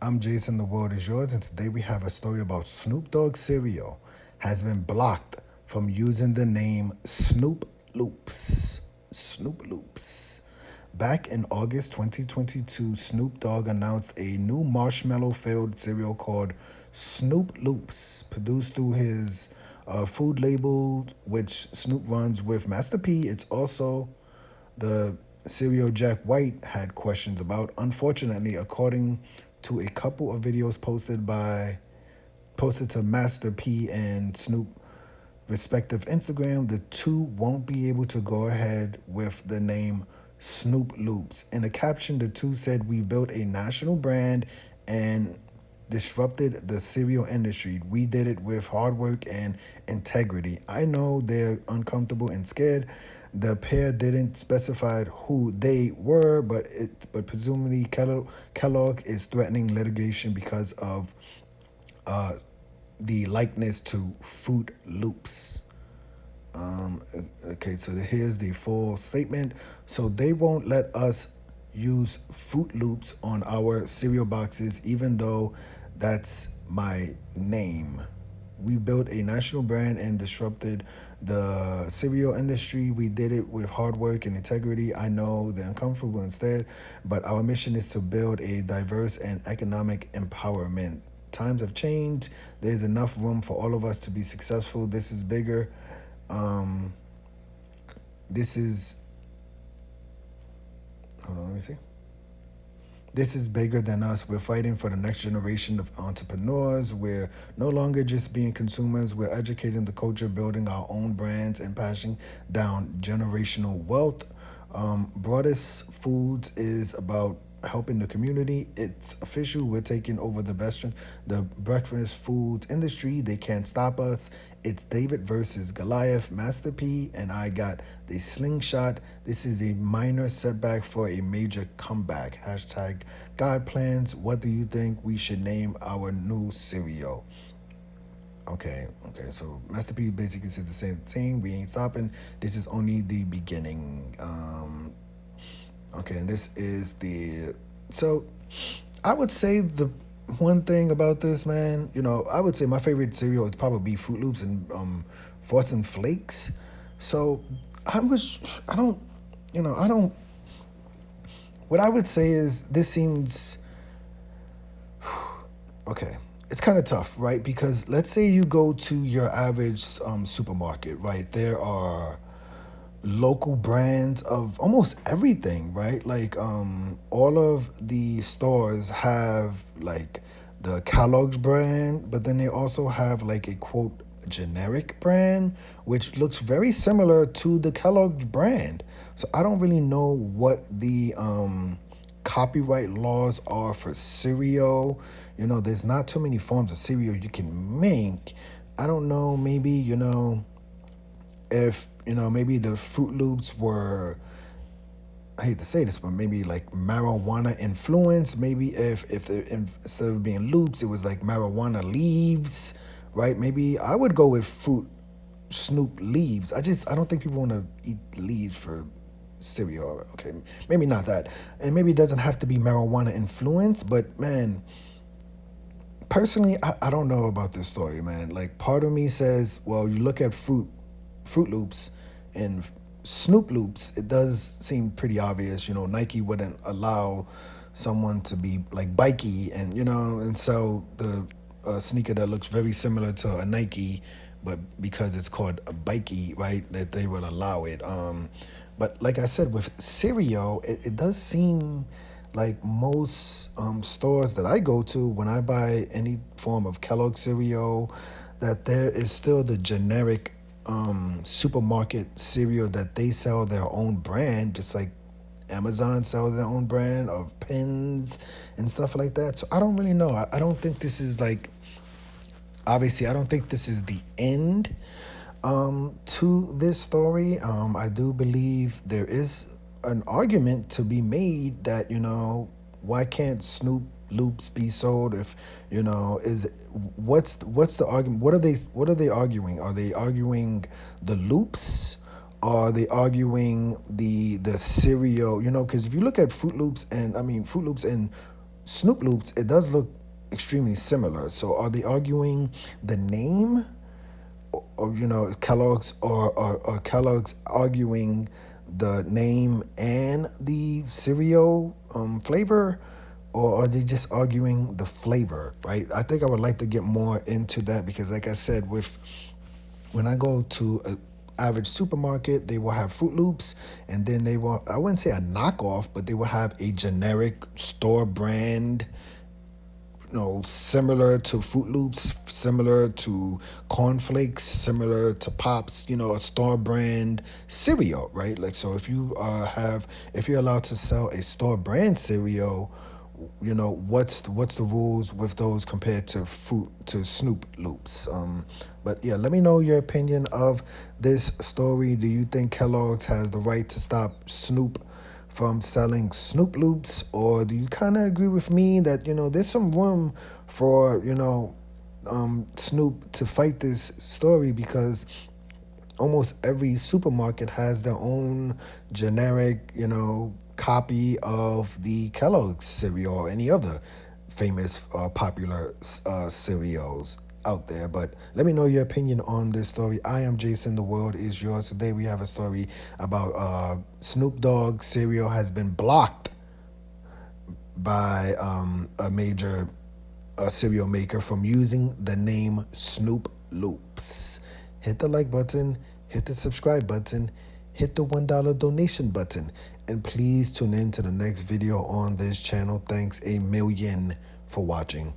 I'm Jason, the world is yours, and today we have a story about Snoop Dogg cereal has been blocked from using the name Snoop Loopz. Snoop Loopz. Back in August 2022, Snoop Dogg announced a new marshmallow-filled cereal called Snoop Loopz, produced through his food label, which Snoop runs with Master P. It's also the cereal Jack White had questions about. Unfortunately, according to a couple of videos posted to Master P and Snoop respective Instagram, the two won't be able to go ahead with the name Snoop Loopz. In a caption, the two said, "We built a national brand and disrupted the cereal industry. We did it with hard work and integrity." I know they're uncomfortable and scared. The pair didn't specify who they were, but presumably Kellogg is threatening litigation because of uh, the likeness to Fruit Loops. Um, okay, so here's the full statement. So they won't let us use Fruit Loops on our cereal boxes, even though that's my name. We built a national brand and disrupted the cereal industry. We did it with hard work and integrity. I know they're uncomfortable instead, but our mission is to build a diverse and economic empowerment. Times have changed. There's enough room for all of us to be successful. This is bigger. Um, this is, hold on, let me see. This is bigger than us. We're fighting for the next generation of entrepreneurs. We're no longer just being consumers. We're educating the culture, building our own brands, and passing down generational wealth. Broadest Foods is about helping the community. It's official. We're taking over the breakfast foods industry. They can't stop us. It's David versus Goliath. Master P and I got the slingshot. This is a minor setback for a major comeback. Hashtag God plans. What do you think we should name our new cereal? Okay. So Master P basically said the same thing. We ain't stopping. This is only the beginning. Okay, and this is the so I would say the one thing about this, man, I would say my favorite cereal is probably Fruit Loops and Frosted Flakes. So I don't, I don't. What I would say is this seems okay. It's kind of tough, right? Because let's say you go to your average supermarket, right? There are local brands of almost everything, right? Like all of the stores have like the Kellogg's brand, but then they also have like a quote generic brand which looks very similar to the Kellogg's brand. So I don't really know what the copyright laws are for cereal. There's not too many forms of cereal you can make. I don't know, maybe, if maybe the Fruit Loops were, I hate to say this, but maybe like marijuana influence. Maybe instead of being loops, it was like marijuana leaves, right? Maybe I would go with Fruit Snoop leaves. I don't think people want to eat leaves for cereal. Okay, maybe not that, and maybe it doesn't have to be marijuana influence. But man, personally, I don't know about this story, man. Like part of me says, well, you look at Fruit Loops and Snoop Loops, it does seem pretty obvious. Nike wouldn't allow someone to be like bikey, and so the sneaker that looks very similar to a Nike, but because it's called a bikey, right, that they will allow it. But like I said, with cereal, it does seem like most stores that I go to, when I buy any form of Kellogg cereal, that there is still the generic supermarket cereal that they sell their own brand, just like Amazon sells their own brand of pens and stuff like that. So I don't really know. I don't think this is like, obviously, I don't think this is the end to this story. I do believe there is an argument to be made that, why can't Snoop Loops be sold if, is what's the argument? What are they arguing? Are they arguing the loops? Are they arguing the cereal? Because if you look at Fruit Loops and Snoop Loopz, it does look extremely similar. So are they arguing the name, or Kellogg's, or Kellogg's arguing the name and the cereal flavor, or are they just arguing the flavor? Right. I think I would like to get more into that because, like I said, when I go to a average supermarket, they will have Fruit Loops, and then they will, I wouldn't say a knockoff, but they will have a generic store brand, similar to Fruit Loops, similar to cornflakes, similar to Pops, a store brand cereal, right? Like, so if you're allowed to sell a store brand cereal, what's the rules with those compared to Snoop Loops? But yeah, let me know your opinion of this story. Do you think Kellogg's has the right to stop Snoop from selling Snoop Loops, or do you kind of agree with me that there's some room for Snoop to fight this story, because almost every supermarket has their own generic copy of the Kellogg's cereal or any other famous popular cereals out there. But let me know your opinion on this story. I am Jason. The world is yours. Today we have a story about Snoop Dogg cereal has been blocked by a major cereal maker from using the name Snoop Loopz. Hit the like button, hit the subscribe button, hit the $1 donation button, and please tune in to the next video on this channel. Thanks a million for watching.